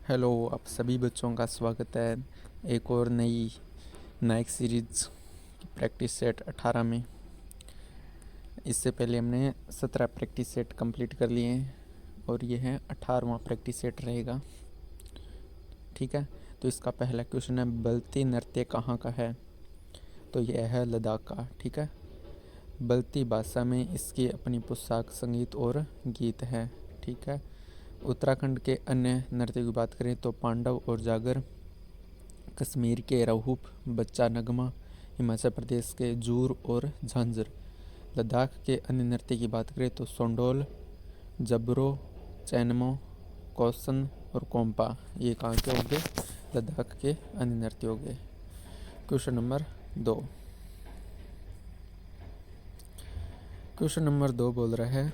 Hello, आप सभी बच्चों का स्वागत है एक और नई नाइक सीरीज की प्रैक्टिस सेट 18 में। इससे पहले हमने 17 प्रैक्टिस सेट कंप्लीट कर लिए हैं और ये है 18वां प्रैक्टिस सेट रहेगा। ठीक है, तो इसका पहला क्वेश्चन है, बल्ती नृत्य कहाँ का है? तो यह है लद्दाख का। ठीक है, बल्ती भाषा में इसकी अपनी पोशाक, संगीत और गीत है। ठीक है, उत्तराखंड के अन्य नृत्य की बात करें तो पांडव और जागर, कश्मीर के रहूप, बच्चा नगमा, हिमाचल प्रदेश के जूर और झांझर। लद्दाख के अन्य नृत्य की बात करें तो सोंडोल, जबरो, चैनमो, कौसन और कोम्पा। ये कहाँ के हो गए? लद्दाख के अन्य नृत्य हो गए। Question number 2। क्वेश्चन नंबर 2 बोल रहा है,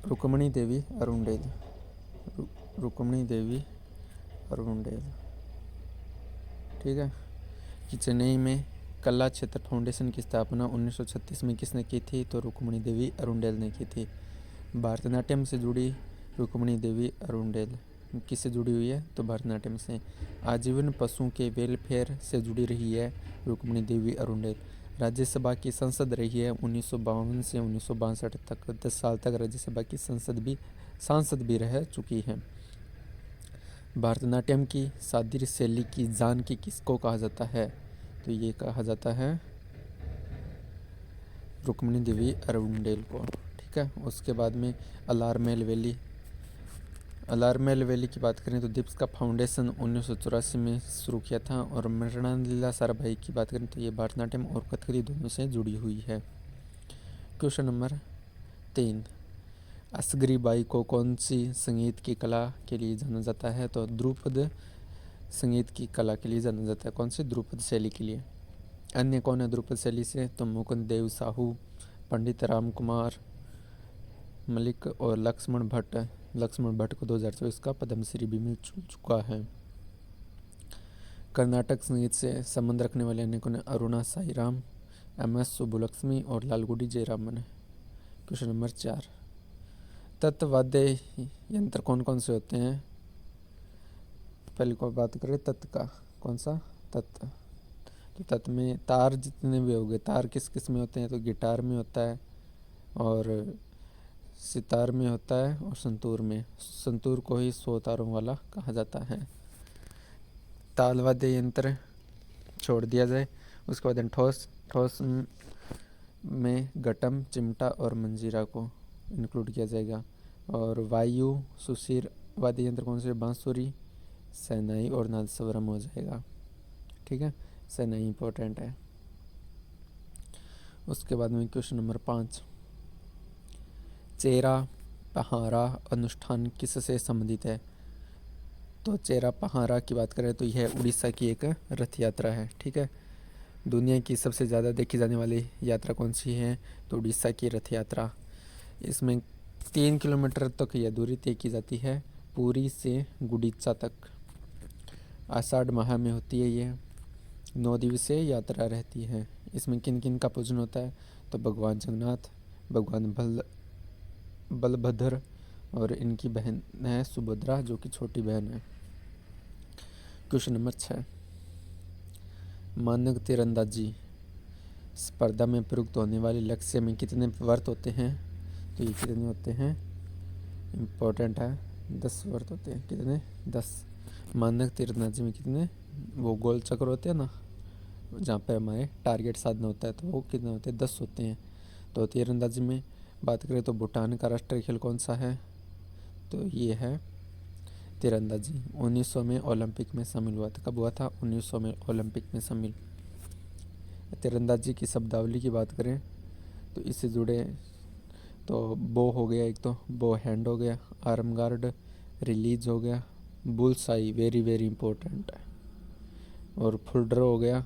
रुक्मणी देवी अरुणडेल। रुक्मणी देवी अरुणडेल। ठीक है, कि चेन्नई में कला क्षेत्र फाउंडेशन की स्थापना 1936 में किसने की थी? तो रुक्मणी देवी अरुणडेल ने की थी। भरतनाट्यम से जुड़ी रुक्मणी देवी अरुणडेल किससे जुड़ी हुई है? तो भरतनाट्यम से। आजीवन पशुओं के वेलफेयर से जुड़ी रही है रुक्मणी देवी अरुणडेल। राज्यसभा की सांसद रही है 1952 से 1962 तक। 10 साल तक राज्यसभा की सांसद भी रह चुकी है। भरतनाट्यम की शास्त्रीय शैली की जानकी किसको कहा जाता है? तो ये कहा जाता है रुक्मणी देवी अरुणडेल को। ठीक है, उसके बाद में अलारमेल वैली की बात करें तो दिप्स का फाउंडेशन 1984 में शुरू किया था। और मृणालिनी साराभाई की बात करें तो ये भरतनाट्यम और कथकली दोनों से जुड़ी हुई है। क्वेश्चन नंबर 3, असगरी बाई को कौन सी संगीत की कला के लिए जाना जाता है? तो ध्रुपद संगीत की कला के लिए जाना जाता है। कौन सी? ध्रुपद शैली के लिए। अन्य कौन है ध्रुपद शैली से? तो मुकुंद देव साहू, पंडित राम कुमार मलिक और लक्ष्मण भट्ट को 2024 का पद्मश्री भी मिल चुका है। कर्नाटक संगीत से संबंध रखने वाले अन्य कौन है? अरुणा साईराम, MS सुब्बुलक्ष्मी और लालगुडी जयरामन। क्वेश्चन नंबर 4, तत्वाद्य यंत्र कौन कौन से होते हैं? पहले को बात करें तत् का। कौन सा? तत्। तो तत् में तार जितने भी हो गए, तार किस किस में होते हैं? तो गिटार में होता है और सितार में होता है और संतूर में। संतूर को ही 100 तारों वाला कहा जाता है। तालवाद्य यंत्र छोड़ दिया जाए, उसके बाद ठोस में घटम, चिमटा और मंजीरा को इंक्लूड किया जाएगा। और वायु सुशीर वाद्य यंत्र कौन से? बांसुरी, शहनाई और नादस्वरम हो जाएगा। ठीक है, शहनाई इंपॉर्टेंट है। उसके बाद में क्वेश्चन नंबर 5, चेरा पहारा अनुष्ठान किससे संबंधित है? तो चेरा पहारा की बात करें तो यह उड़ीसा की एक रथ यात्रा है। ठीक है, दुनिया की सबसे ज़्यादा देखी जाने वाली यात्रा कौन सी है? तो उड़ीसा की रथ यात्रा। इसमें 3 किलोमीटर तक यह दूरी तय की जाती है, पुरी से गुडीचा तक। आषाढ़ माह में होती है ये। 9 दिवसीय यात्रा रहती है। इसमें किन किन का पूजन होता है? तो भगवान जगन्नाथ, भगवान बलभद्र और इनकी बहन है सुभद्रा, जो कि छोटी बहन है। क्वेश्चन नंबर 6, मानक तीरंदाजी स्पर्धा में प्रयुक्त होने वाले लक्ष्य में कितने वर्त होते हैं? तो ये कितने होते हैं? इम्पोर्टेंट है, 10 वर्त होते हैं। कितने? 10। मानक तीरंदाजी में कितने? वो गोल चक्र होते हैं ना, जहाँ पे हमारे टारगेट साधना होता है, तो वो कितने होते हैं? 10 होते हैं। तो तीरंदाजी में बात करें तो भूटान का राष्ट्रीय खेल कौन सा है? तो ये है तीरंदाजी। 1900 में ओलंपिक में शामिल हुआ था। कब हुआ था? 1900 में ओलंपिक में शामिल। तीरंदाजी की शब्दावली की बात करें तो इससे जुड़े तो बो हो गया, एक तो बो हैंड हो गया, आर्म गार्ड, रिलीज हो गया, bulls I very very important है, और फुल्डर हो गया।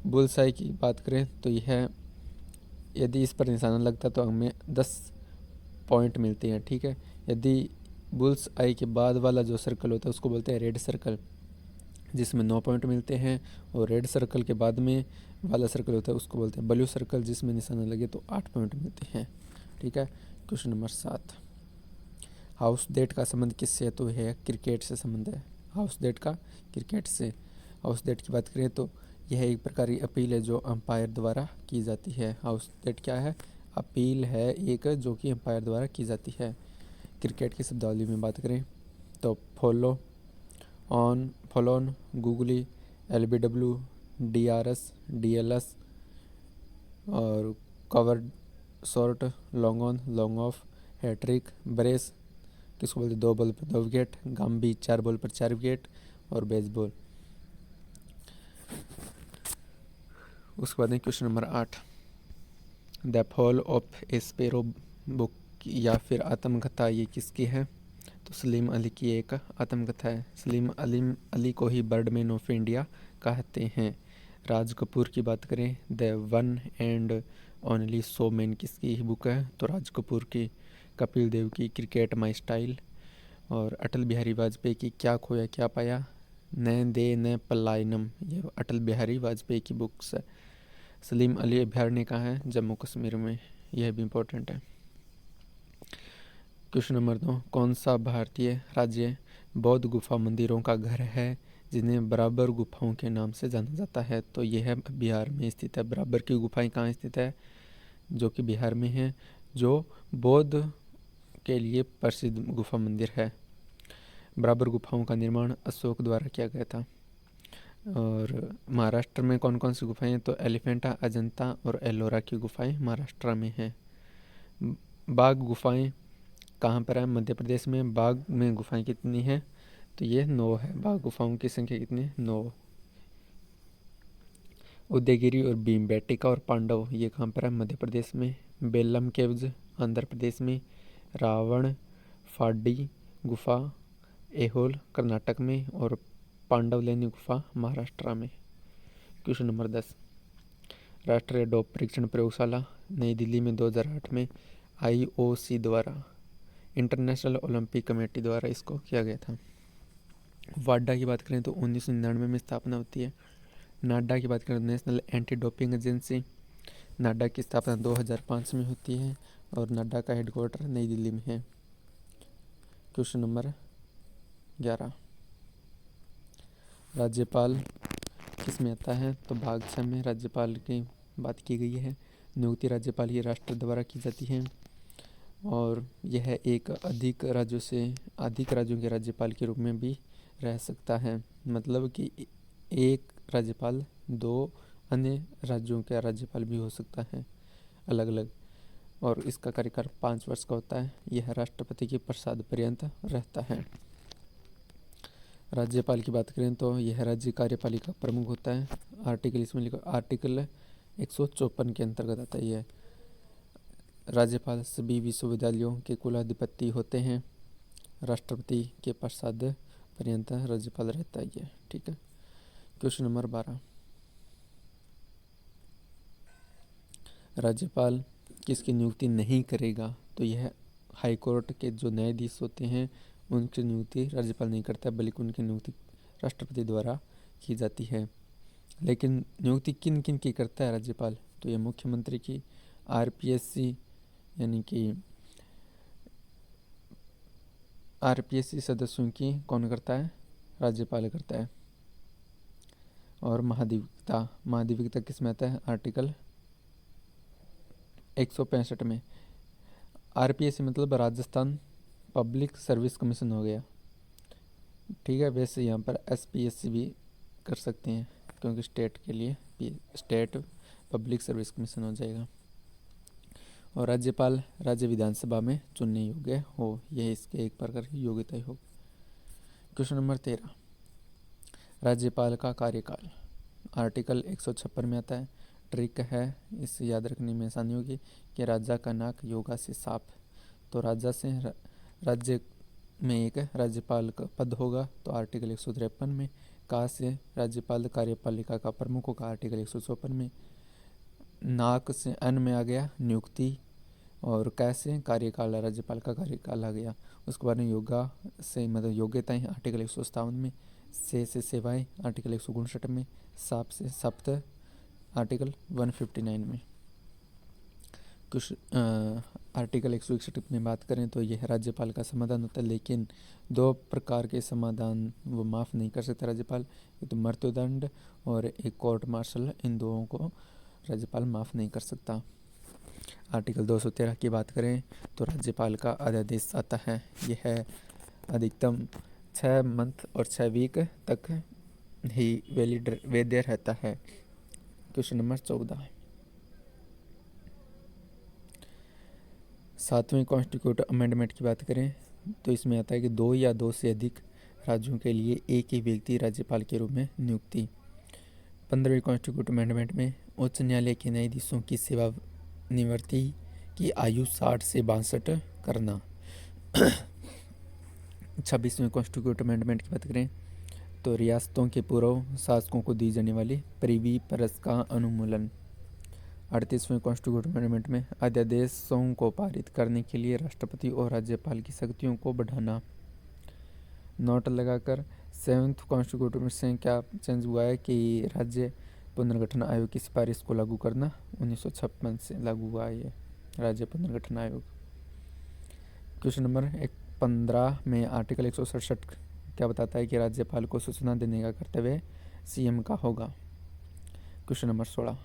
बुल्स आई की बात करें तो यह, यदि इस पर निशाना लगता है तो हमें 10 पॉइंट मिलते हैं। ठीक है, यदि बुल्स आई के बाद वाला जो सर्कल होता है उसको बोलते हैं रेड सर्कल, जिसमें 9 पॉइंट मिलते हैं। और रेड सर्कल के बाद में वाला सर्कल होता है उसको बोलते हैं ब्लू सर्कल, जिसमें निशाना लगे तो 8 पॉइंट मिलते हैं। ठीक है, क्वेश्चन नंबर 7, हाउस डेट का संबंध किससे है? तो है क्रिकेट से संबंध है हाउस डेट का, क्रिकेट से। हाउस डेट की बात करें तो यह एक प्रकार की अपील है जो अंपायर द्वारा की जाती है। हाउस डेट क्या है? अपील है एक जो कि अंपायर द्वारा की जाती है। क्रिकेट की शब्दावली में बात करें तो follow on, googly, LBW, DRS, DLS और cover short, long on, long off, hat trick, brace किसको बोलते हैं? 2 बॉल पर 2 विकेट, गांबी 4 बॉल पर 4 विकेट और बेसबॉल। उसके बाद question number 8, the fall of A sparrow book या फिर आत्मकथा ये किसकी है? तो सलीम अली की एक आत्मकथा है। सलीम अली को ही बर्डमैन ऑफ इंडिया कहते हैं। राज कपूर की बात करें, the one and only showman किसकी बुक है? तो राज कपूर की। कपिल देव की क्रिकेट माई स्टाइल और अटल बिहारी वाजपेयी की क्या खोया क्या पाया, न दे न पलायनम, ये अटल बिहारी वाजपेयी की बुक्स है। सलीम अली अभयारण्य कहाँ है? जम्मू कश्मीर में, यह भी इम्पोर्टेंट है। क्वेश्चन नंबर 2, कौन सा भारतीय राज्य बौद्ध गुफा मंदिरों का घर है जिन्हें बराबर गुफाओं के नाम से जाना जाता है? तो यह बिहार में स्थित है। बराबर की गुफाएं कहाँ स्थित है? जो कि बिहार में है, जो बौद्ध के लिए प्रसिद्ध गुफा मंदिर है। बराबर गुफाओं का निर्माण अशोक द्वारा किया गया था। और महाराष्ट्र में कौन कौन सी गुफाएं हैं? तो एलिफेंटा, अजंता और एलोरा की गुफाएं महाराष्ट्र में हैं। बाघ गुफाएं कहाँ पर है? मध्य प्रदेश में। बाघ में गुफाएं कितनी हैं? तो ये 9 है। बाघ गुफाओं की संख्या कितनी है? 9। उदयगिरी और भीमबेटका और पांडव ये कहाँ पर है? मध्य प्रदेश में। बेलम केव्स आंध्र प्रदेश में। रावण फाडी गुफा एहोल कर्नाटक में और पांडवलेनी गुफा महाराष्ट्र में। क्वेश्चन नंबर 10, राष्ट्रीय डोप परीक्षण प्रयोगशाला नई दिल्ली में 2008 में IOC द्वारा, इंटरनेशनल ओलंपिक कमेटी द्वारा इसको किया गया था। वाडा की बात करें तो 1999 में स्थापना होती है। नाडा की बात करें तो नेशनल एंटी डोपिंग एजेंसी, नाडा की स्थापना 2005 में होती है और नाडा का हेडक्वार्टर नई दिल्ली में है। क्वेश्चन नंबर 11, राज्यपाल किस में आता है? तो भाग 6 में राज्यपाल की बात की गई है। नियुक्ति राज्यपाल की राष्ट्र द्वारा की जाती है और यह एक अधिक राज्यों के राज्यपाल के रूप में भी रह सकता है। मतलब कि एक राज्यपाल 2 अन्य राज्यों का राज्यपाल भी हो सकता है अलग अलग, और इसका कार्यकाल 5 वर्ष का होता है। यह राष्ट्रपति के प्रसाद पर्यंत रहता है। राज्यपाल की बात करें तो यह राज्य कार्यपालिका प्रमुख होता है। आर्टिकल इसमें लिखा, आर्टिकल 154 के अंतर्गत आता है। यह राज्यपाल सभी विश्वविद्यालयों के कुलाधिपति होते हैं। राष्ट्रपति के प्रसाद पर्यंत राज्यपाल रहता है ये, ठीक है। क्वेश्चन नंबर 12, राज्यपाल किसकी नियुक्ति नहीं करेगा? तो यह हाई कोर्ट के जो न्यायाधीश होते हैं उनकी नियुक्ति राज्यपाल नहीं करता है, बल्कि उनकी नियुक्ति राष्ट्रपति द्वारा की जाती है। लेकिन नियुक्ति किन किन की करता है राज्यपाल? तो यह मुख्यमंत्री की, RPSC यानी कि RPSC सदस्यों की कौन करता है? राज्यपाल करता है। और महाधिवक्ता किस में आता है? आर्टिकल 165 में। RPSC मतलब राजस्थान पब्लिक सर्विस कमीशन हो गया, ठीक है। वैसे यहाँ पर SPSC भी कर सकते हैं क्योंकि स्टेट के लिए स्टेट पब्लिक सर्विस कमीशन हो जाएगा। और राज्यपाल राज्य विधानसभा में चुनने योग्य हो, यह इसके एक प्रकार की योग्यता हो। क्वेश्चन नंबर 13, राज्यपाल का कार्यकाल आर्टिकल 156 में आता है। ट्रिक है, इससे याद रखने में आसानी होगी कि राजा का नाक योगा से साफ। तो राज्य में एक राज्यपाल का पद होगा तो आर्टिकल 153 में। का से राज्यपाल कार्यपालिका का प्रमुख होगा आर्टिकल 154 में। नाक से अन में आ गया नियुक्ति, और कैसे कार्यकाल राज्यपाल का कार्यकाल आ गया। उसके बाद में योगा से मतलब योग्यताएं आर्टिकल 157 में। से सेवाएं आर्टिकल 159 में। साप से सप्त आर्टिकल 159 में। कुछ आर्टिकल 161 में बात करें तो यह राज्यपाल का समाधान होता है, लेकिन 2 प्रकार के समाधान वो माफ़ नहीं कर सकता राज्यपाल, एक तो मृत्युदंड और एक कोर्ट मार्शल, इन दोनों को राज्यपाल माफ़ नहीं कर सकता। आर्टिकल 213 की बात करें तो राज्यपाल का अध्यादेश आता है, यह अधिकतम 6 मंथ और 6 वीक तक ही वैलिड वैध रहता है। क्वेश्चन नंबर 14, 7वें कॉन्स्टिट्यूट अमेंडमेंट की बात करें तो इसमें आता है कि 2 या 2 से अधिक राज्यों के लिए एक ही व्यक्ति राज्यपाल के रूप में नियुक्ति। 15वें कॉन्स्टिट्यूट अमेंडमेंट में उच्च न्यायालय के न्यायाधीशों की सेवानिवृत्ति की आयु 60 से 62 करना। 26वें कॉन्स्टिट्यूट अमेंडमेंट की बात करें तो रियासतों के पूर्व शासकों को दी जाने वाली प्रीवी परस का अनुमूलन। 38वें कॉन्स्टिट्यूट अमेंडमेंट में अध्यादेशों को पारित करने के लिए राष्ट्रपति और राज्यपाल की शक्तियों को बढ़ाना। नोट लगाकर 7th कॉन्स्टिट्यूट में से क्या चेंज हुआ है कि राज्य पुनर्गठन आयोग की सिफारिश को लागू करना 1956 से लागू हुआ है ये राज्य पुनर्गठन आयोग। क्वेश्चन नंबर 15 में आर्टिकल 167 क्या बताता है कि राज्यपाल को सूचना देने का कर्तव्य सीएम का होगा। क्वेश्चन नंबर 16,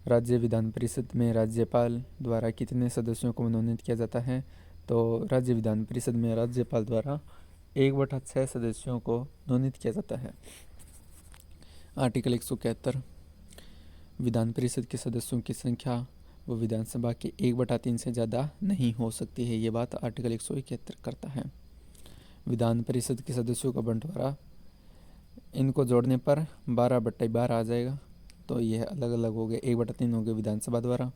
राज्य विधान परिषद में राज्यपाल द्वारा कितने सदस्यों को मनोनीत किया जाता है, तो राज्य विधान परिषद में राज्यपाल द्वारा 1/6 सदस्यों को मनोनीत किया जाता है। आर्टिकल 171, विधान परिषद के सदस्यों की संख्या वो विधानसभा के 1/3 से ज़्यादा नहीं हो सकती है, ये बात आर्टिकल 171 करता है। विधान परिषद के सदस्यों का बंटवारा, इनको जोड़ने पर 12/12 आ जाएगा, तो यह अलग अलग हो गए। 1/3 हो गए विधानसभा द्वारा,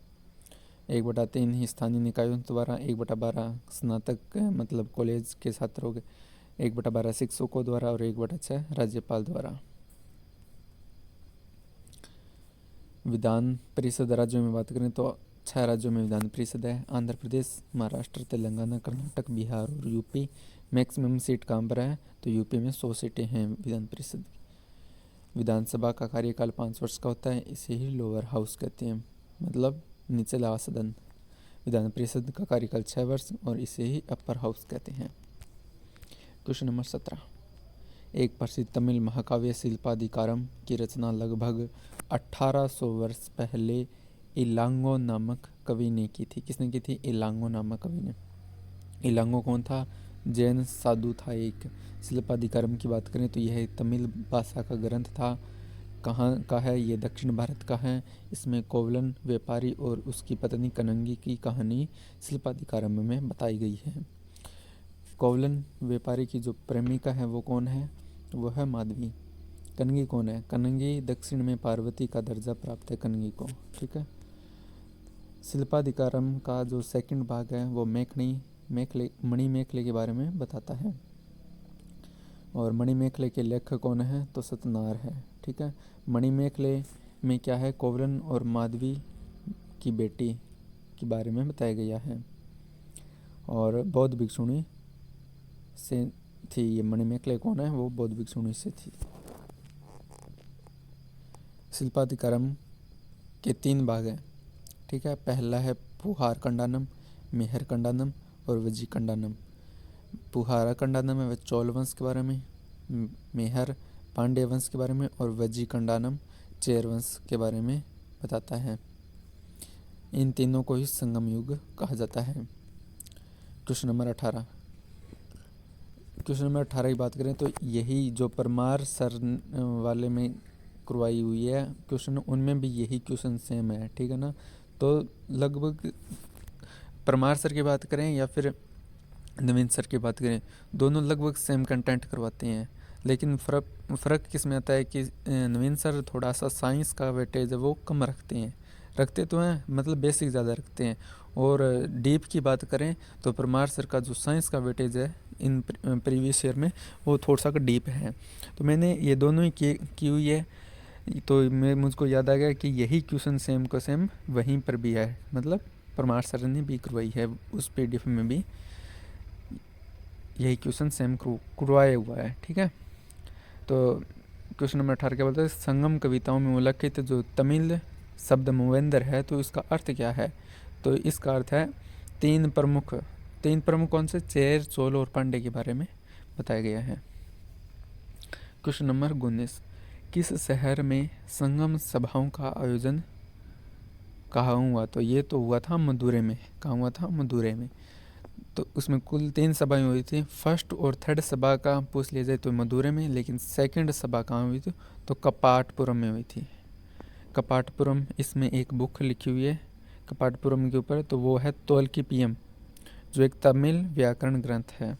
1/3 ही स्थानीय निकायों द्वारा, 1/12 स्नातक मतलब कॉलेज के छात्र हो गए, 1/12 शिक्षकों द्वारा और 1/6 राज्यपाल द्वारा। विधान परिषद राज्यों में बात करें तो 6 राज्यों में विधान परिषद है, आंध्र प्रदेश, महाराष्ट्र, तेलंगाना, कर्नाटक, बिहार और यूपी। मैक्सिमम सीट कहाँ पर है, तो यूपी में 100 सीटें हैं विधान परिषद। विधानसभा का कार्यकाल 5 वर्ष का होता है, इसे ही लोअर हाउस कहते हैं, मतलब निचला सदन। विधान परिषद का कार्यकाल 6 वर्ष और इसे ही अपर हाउस कहते हैं। क्वेश्चन नंबर 17, एक प्रसिद्ध तमिल महाकाव्य शिल्पाधिकारम की रचना लगभग 1800 वर्ष पहले इलांगो नामक कवि ने की थी। किसने की थी? इलांगो नामक कवि ने। इलांगो कौन था? जैन साधु था एक। शिल्पाधिकारम की बात करें तो यह तमिल भाषा का ग्रंथ था। कहाँ का है? ये दक्षिण भारत का है। इसमें कोवलन व्यापारी और उसकी पत्नी कनंगी की कहानी शिल्पाधिकारम में बताई गई है। कोवलन व्यापारी की जो प्रेमिका है वो कौन है? वो है माधवी। कनंगी कौन है? कनंगी दक्षिण में पार्वती का दर्जा प्राप्त है कनंगी को। ठीक है। शिल्पाधिकारम का जो सेकंड भाग है वो मणिमेखले के बारे में बताता है। और मणिमेखले के लेखक कौन है? तो सतनार है। ठीक है। मणिमेखले में क्या है? कोवलन और माधवी की बेटी के बारे में बताया गया है। और बौद्ध भिक्षुणी से थी ये। मणिमेखले कौन है? वो बौद्ध भिक्षुणी से थी। शिल्पाधिकारम के 3 भाग हैं। ठीक है। पहला है पुहार कंडानम, मेहर कंडानम और वजी कंडानम। पुहारा कंडानम है वह चोल वंश के बारे में, मेहर पांड्य वंश के बारे में और वजी कंडानम चेर वंश के बारे में बताता है। इन तीनों को ही संगम युग कहा जाता है। क्वेश्चन नंबर 18, क्वेश्चन नंबर 18 की बात करें तो यही जो परमार सर वाले में करवाई हुई है क्वेश्चन, उनमें भी यही क्वेश्चन सेम है। ठीक है ना। तो लगभग परमार सर की बात करें या फिर नवीन सर की बात करें, दोनों लगभग सेम कंटेंट करवाते हैं। लेकिन फ़र्क किस में आता है कि नवीन सर थोड़ा सा साइंस का वेटेज है वो कम रखते तो हैं, मतलब बेसिक ज़्यादा रखते हैं। और डीप की बात करें तो परमार सर का जो साइंस का वेटेज है इन प्रीवियस ईयर में वो थोड़ा सा डीप है। तो मैंने ये दोनों ही की हुई है। तो मुझको याद आ गया कि यही क्वेश्चन सेम को सेम वहीं पर भी है, मतलब परमार सर ने भी करवाई है, उस PDF में भी यही क्वेश्चन सेम करवाया हुआ है। ठीक है। तो क्वेश्चन नंबर 18 क्या बोलते हैं? संगम कविताओं में उल्लिखित जो तमिल शब्द मूवेंद्र है तो इसका अर्थ क्या है? तो इसका अर्थ है तीन प्रमुख कौन से? चेर, चोल और पांडे के बारे में बताया गया है। क्वेश्चन नंबर 19, किस शहर में संगम सभाओं का आयोजन कहाँ हुआ? तो ये तो हुआ था मदुरै में। कहाँ हुआ था? मदुरै में। तो उसमें कुल 3 सभाएं हुई थी। फर्स्ट और थर्ड सभा का पूछ लिया जाए तो मदुरै में, लेकिन सेकंड सभा कहाँ हुई थी? तो कपाटपुरम में हुई थी। कपाटपुरम, इसमें एक बुक लिखी हुई है कपाटपुरम के ऊपर, तो वो है तोल्काप्पियम, जो एक तमिल व्याकरण ग्रंथ है।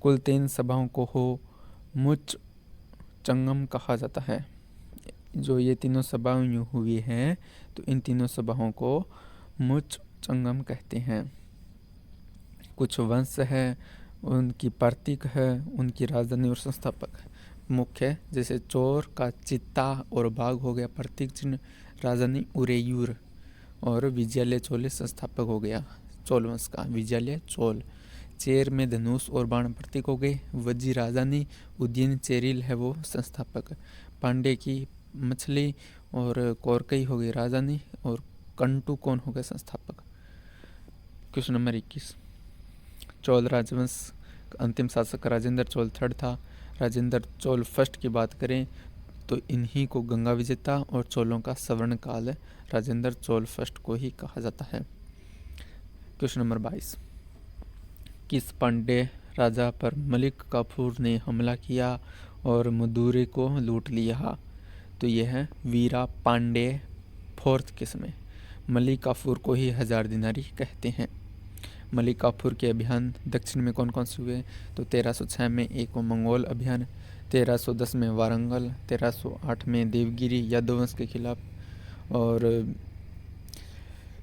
कुल 3 सभाओं को हो मुच चंगम कहा जाता है। जो ये तीनों सभाएं हुई हैं तो इन तीनों सभाओं को मुच चंगम कहते हैं। कुछ वंश है, उनकी प्रतीक है, उनकी राजधानी और संस्थापक मुख्य, जैसे चोर का चित्ता और बाघ हो गया प्रतीक चिन्ह, राजधानी उरेयूर, और विजयालय चोल संस्थापक हो गया चोल वंश का विजयालय चोल। चेर में धनुष और बाण प्रतीक हो गए, वज्जी राजधानी, उज्जैन चेरिल है वो संस्थापक, पांडे की मछली और कोरकई हो गई राजधानी, और कंटू कौन हो गया संस्थापक। क्वेश्चन नंबर 21, चोल राजवंश अंतिम शासक राजेंद्र चोल थर्ड था। राजेंद्र चोल फर्स्ट की बात करें तो इन्हीं को गंगा विजेता और चोलों का स्वर्ण काल राजेंद्र चोल फर्स्ट को ही कहा जाता है। क्वेश्चन नंबर 22, किस पांडे राजा पर मलिक काफूर ने हमला किया और मदुरै को लूट लिया? तो यह है वीरा पांडे फोर्थ के समय। मलिक काफूर को ही 1000 दिनारी कहते हैं। मलिक काफूर के अभियान दक्षिण में कौन कौन से हुए? तो 1306 में एक मंगोल अभियान, 1310 में वारंगल, 1308 में देवगिरी यादववंश के खिलाफ, और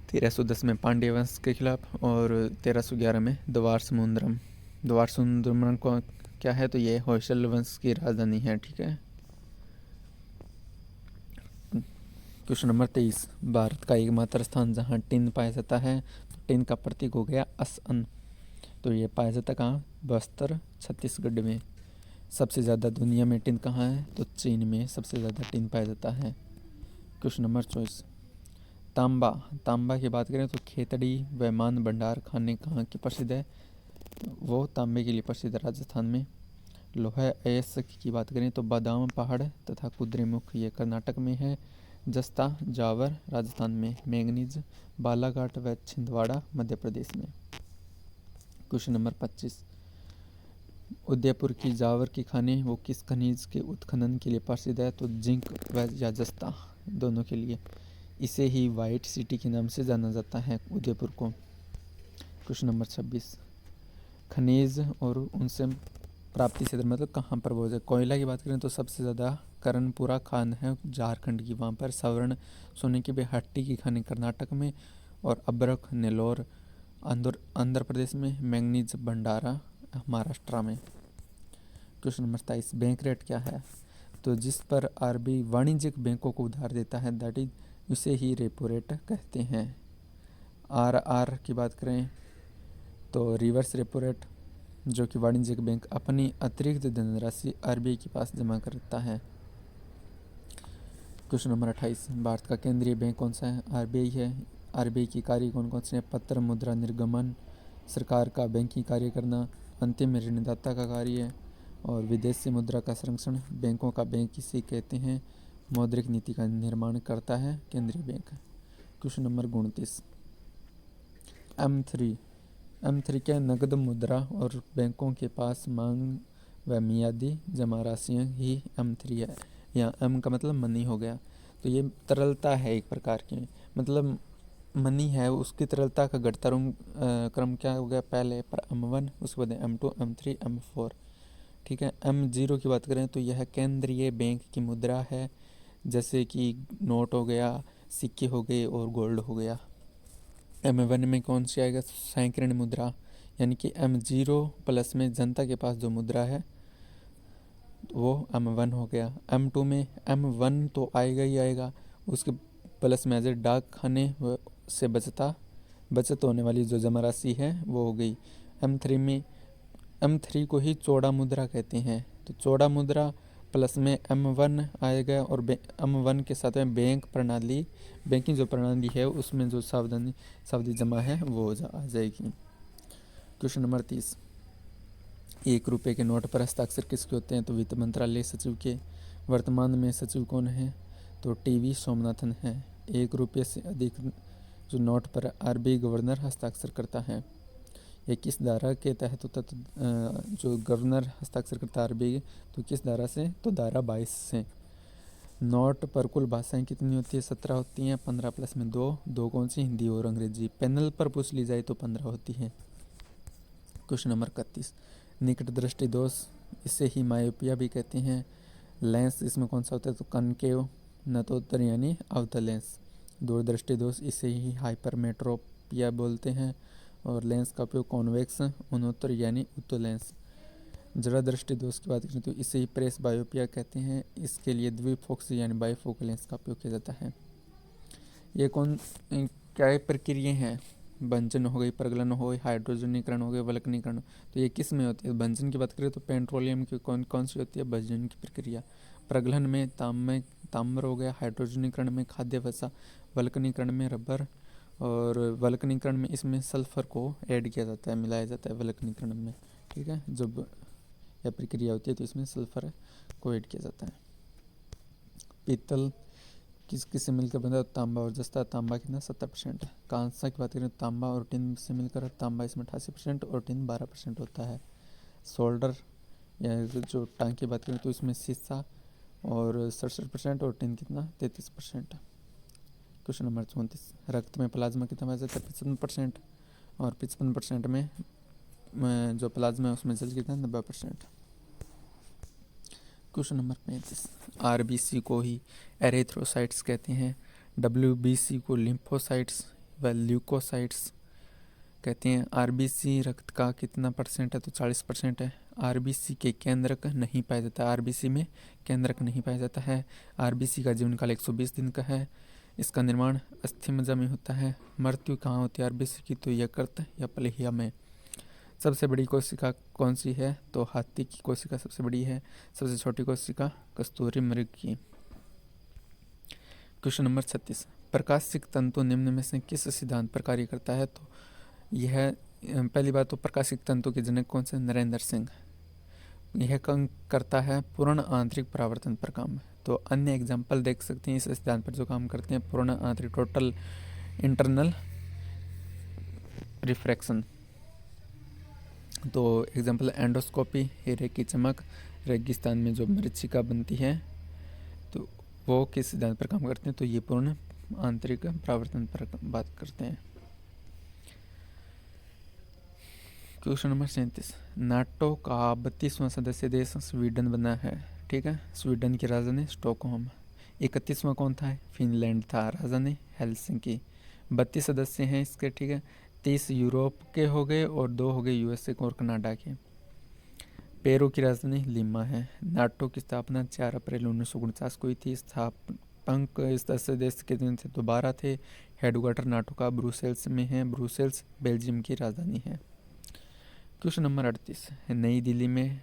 1310 में पांड्य वंश के खिलाफ, और 1311 में द्वार समुद्रम को क्या है? तो ये होयसल वंश की राजधानी है। ठीक है। क्वेश्चन नंबर 23, भारत का एकमात्र स्थान जहाँ टिन पाया जाता है, टिन का प्रतीक हो गया असअन। तो ये पाया जाता कहाँ? बस्तर छत्तीसगढ़ में। सबसे ज़्यादा दुनिया में टिन कहाँ है? तो चीन में सबसे ज़्यादा टिन पाया जाता है। क्वेश्चन नंबर 24, तांबा की बात करें तो खेतड़ी व मान भंडार खाने कहाँ की प्रसिद्ध है? वो तांबे के लिए प्रसिद्ध है राजस्थान में। लोहा अयस्क की बात करें तो बादाम पहाड़ तथा कुद्रेमुख ये कर्नाटक में है। जस्ता जावर राजस्थान में, मैंगनीज बालाघाट व छिंदवाड़ा मध्य प्रदेश में। क्वेश्चन नंबर 25, उदयपुर की जावर की खाने वो किस खनिज के उत्खनन के लिए प्रसिद्ध है? तो जिंक व या जस्ता दोनों के लिए। इसे ही वाइट सिटी के नाम से जाना जाता है उदयपुर को। क्वेश्चन नंबर 26, खनिज और उनसे प्राप्ति क्षेत्र मतलब कहाँ पर वो है? कोयला की बात करें तो सबसे ज़्यादा कर्णपुरा खान है झारखंड की, वहाँ पर स्वर्ण सोने की बेहट्टी की खाने कर्नाटक में, और अब्रक नेलोर आंध्र प्रदेश में, मैंगनीज भंडारा महाराष्ट्र में। क्वेश्चन नंबर 27, बैंक रेट क्या है? तो जिस पर आरबीआई वाणिज्यिक बैंकों को उधार देता है दैट इज उसे ही रेपो रेट कहते हैं। आरआर की बात करें तो रिवर्स रेपो रेट, जो कि वाणिज्यिक बैंक अपनी अतिरिक्त धनराशि आरबीआई के पास जमा करता है। क्वेश्चन नंबर 28, भारत का केंद्रीय बैंक कौन सा है? आरबीआई है। आरबीआई की कार्य कौन कौन से हैं? पत्र मुद्रा निर्गमन, सरकार का बैंकिंग कार्य करना, अंतिम ऋणदाता का कार्य है, और विदेशी मुद्रा का संरक्षण। बैंकों का बैंक इसे कहते हैं। मौद्रिक नीति का निर्माण करता है केंद्रीय बैंक। क्वेश्चन नंबर 29, M3 क्या? नकद मुद्रा और बैंकों के पास मांग व मियादी जमा राशियाँ ही M3 है। यहाँ M का मतलब मनी हो गया, तो ये तरलता है एक प्रकार की, मतलब मनी है उसकी तरलता का घटता क्रम क्या हो गया? पहले पर M1, उसके बाद M2, M3, M4। ठीक है। M0 की बात करें तो यह केंद्रीय बैंक की मुद्रा है, जैसे कि नोट हो गया, सिक्के हो गए और गोल्ड हो गया। M1 में कौन सी आएगा? सैकड़न मुद्रा, यानी कि M0 प्लस में जनता के पास जो मुद्रा है वो M1 हो गया। M2 में M1 तो आएगा ही आएगा, उसके प्लस में एज डाक खाने से बचत होने वाली जो जमा राशि है वो हो गई। M3 को ही चौड़ा मुद्रा कहते हैं। तो चौड़ा मुद्रा प्लस में M1 आएगा और M1 के साथ में बैंक प्रणाली, बैंकिंग जो प्रणाली है उसमें जो सावधि जमा है वो आ जाएगी। क्वेश्चन नंबर 30, 1 रुपये के नोट पर हस्ताक्षर किसके होते हैं? तो वित्त मंत्रालय सचिव के। वर्तमान में सचिव कौन है? तो टी.वी. सोमनाथन है। 1 रुपये से अधिक जो नोट पर आरबीआई गवर्नर हस्ताक्षर करता है, ये किस धारा के तहत होता? तो जो गवर्नर हस्ताक्षर करता है आरबीआई, तो किस धारा से? तो धारा 22 से। नोट पर कुल भाषाएं कितनी होती है? 17 होती हैं। 15 प्लस में 2 कौन सी? हिंदी और अंग्रेजी। पैनल पर पूछ ली जाए तो 15 होती है। क्वेश्चन नंबर 31, निकट दृष्टि दोष, इसे ही मायोपिया भी कहते हैं। लेंस इसमें कौन सा होता है? तो कनकेव नतोत्तर यानी अवतल लेंस। दूरदृष्टि दोष, इसे ही हाइपरमेट्रोपिया बोलते हैं। और लेंस का उपयोग कॉन्वेक्स उन्नोत्तर यानी उत्तल लेंस। जरा दृष्टि दोष की बात करें तो इसे ही प्रेस बायोपिया कहते हैं। इसके लिए द्विफोक्सी यानी बाइफोकल लेंस का उपयोग किया जाता है। ये क्या प्रक्रिया हैं? भंजन हो गई, प्रगलन हो गई, हाइड्रोजनीकरण हो गई, वल्कनीकरण। तो ये किस में होती है? भंजन की बात करें तो पेट्रोलियम की कौन सी होती है? भंजन की प्रक्रिया। प्रगलन में ताम्र हो गया, हाइड्रोजनीकरण में खाद्य वसा, वल्कनीकरण में रबर, और वल्कनीकरण में इसमें सल्फर को ऐड किया जाता है, मिलाया जाता है वल्कनीकरण में। ठीक है, जब यह प्रक्रिया होती है तो इसमें सल्फर को ऐड किया जाता है। पीतल किस से मिलकर बना? तांबा और जस्ता। तांबा कितना? 70% है। कांसा की बात करें तो तांबा और टिन से मिलकर तांबा इसमें 88% और टिन 12% होता है। सोल्डर या जो टांग की बात करें तो इसमें शीशा और 67% और टिन कितना? 33%। क्वेश्चन नंबर 34, रक्त में प्लाज्मा कितना पाया जाता है? 55%। और 55% में जो प्लाज्मा है उसमें जल कितना? 90%। क्वेश्चन नंबर 35, आरबीसी को ही एरिथ्रोसाइट्स कहते हैं, डब्ल्यूबीसी को लिम्फोसाइट्स व ल्यूकोसाइट्स कहते हैं। आरबीसी रक्त का कितना % है? तो 40% है। आरबीसी के केंद्रक नहीं पाया जाता, आरबीसी में केंद्रक नहीं पाया जाता है। आरबीसी का जीवन काल 120 दिन का है। इसका निर्माण अस्थि मज्जा में होता है। मृत्यु कहाँ होती है आरबीसी की? तो यकृत या प्लेहिया में। सबसे बड़ी कोशिका कौन सी है? तो हाथी की कोशिका सबसे बड़ी है। सबसे छोटी कोशिका कस्तूरी मृग की। क्वेश्चन नंबर 36, प्रकाशिक तंतु निम्न में से किस सिद्धांत पर कार्य करता है? तो यह पहली बात तो प्रकाशिक तंतु के जनक कौन से? नरेंद्र सिंह। यह करता है पूर्ण आंतरिक परावर्तन पर काम। तो अन्य एग्जाम्पल देख सकते हैं इस सिद्धांत पर जो काम करते हैं। पूर्ण आंतरिक, टोटल इंटरनल रिफ्रैक्शन। तो एग्जाम्पल एंडोस्कोपी, हीरे की चमक, रेगिस्तान में जो मरीचिका बनती है तो वो किस सिद्धांत पर काम करते हैं? तो ये पूर्ण आंतरिक परावर्तन पर बात करते हैं। क्वेश्चन नंबर 37, नाटो का 32वां सदस्य देश स्वीडन बना है। ठीक है, स्वीडन की राजधानी स्टॉकहोम। 31वां कौन था? फिनलैंड था, राजधानी हेलसिंकी। 32 सदस्य हैं इसके। ठीक है, 30 यूरोप के हो गए और 2 हो गए यूएसए और कनाडा के। पेरू की राजधानी लिमा है। नाटो की स्थापना 4 अप्रैल 1949 को हुई थी। स्थापक सदस्य देश के दिन से 12 थे। हेडक्वार्टर नाटो का ब्रुसेल्स में है। ब्रुसेल्स बेल्जियम की राजधानी है। क्वेश्चन नंबर 38, नई दिल्ली में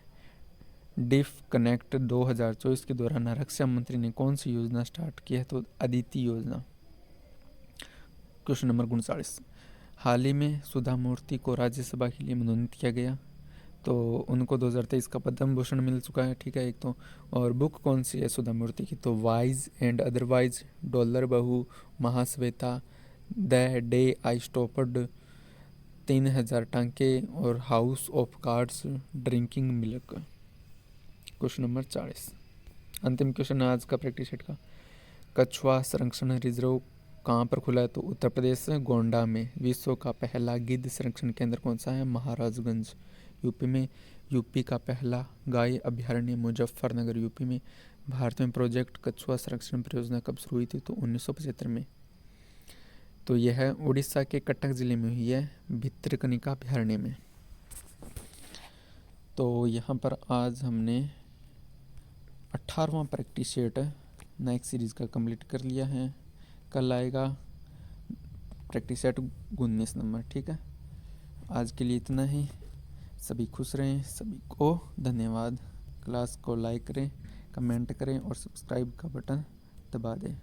डिफ कनेक्ट 2024 के दौरान रक्षा मंत्री ने कौन सी योजना स्टार्ट की है? तो अदिति योजना। क्वेश्चन नंबर 39, हाल ही में सुधा मूर्ति को राज्यसभा के लिए मनोनीत किया गया, तो उनको 2023 का पद्म भूषण मिल चुका है। ठीक है, एक तो। और बुक कौन सी है सुधा मूर्ति की? तो वाइज एंड अदरवाइज, डॉलर बहू, Mahashweta, the day I stopped, 3000 टांके और house of cards, drinking milk. Question number 40, अंतिम क्वेश्चन आज का प्रैक्टिस सेट का। कछुआ संरक्षण रिजर्व कहाँ पर खुला है? तो उत्तर प्रदेश गोंडा में। विश्व का पहला गिद्ध संरक्षण केंद्र कौन सा है? महाराजगंज यूपी में। यूपी का पहला गाय अभ्यारण्य मुजफ्फरनगर यूपी में। भारत में प्रोजेक्ट कछुआ संरक्षण परियोजना कब शुरू हुई थी? तो 1975 में। तो यह उड़ीसा के कटक जिले में हुई है, भितरकनिका अभ्यारण्य में। तो यहाँ पर आज हमने 18वां प्रैक्टिस सेट नेक्स्ट सीरीज़ का कंप्लीट कर लिया है। कल आएगा प्रैक्टिस सेट 19 नंबर। ठीक है, आज के लिए इतना ही। सभी खुश रहें, सभी को धन्यवाद। क्लास को लाइक करें, कमेंट करें और सब्सक्राइब का बटन दबा दें।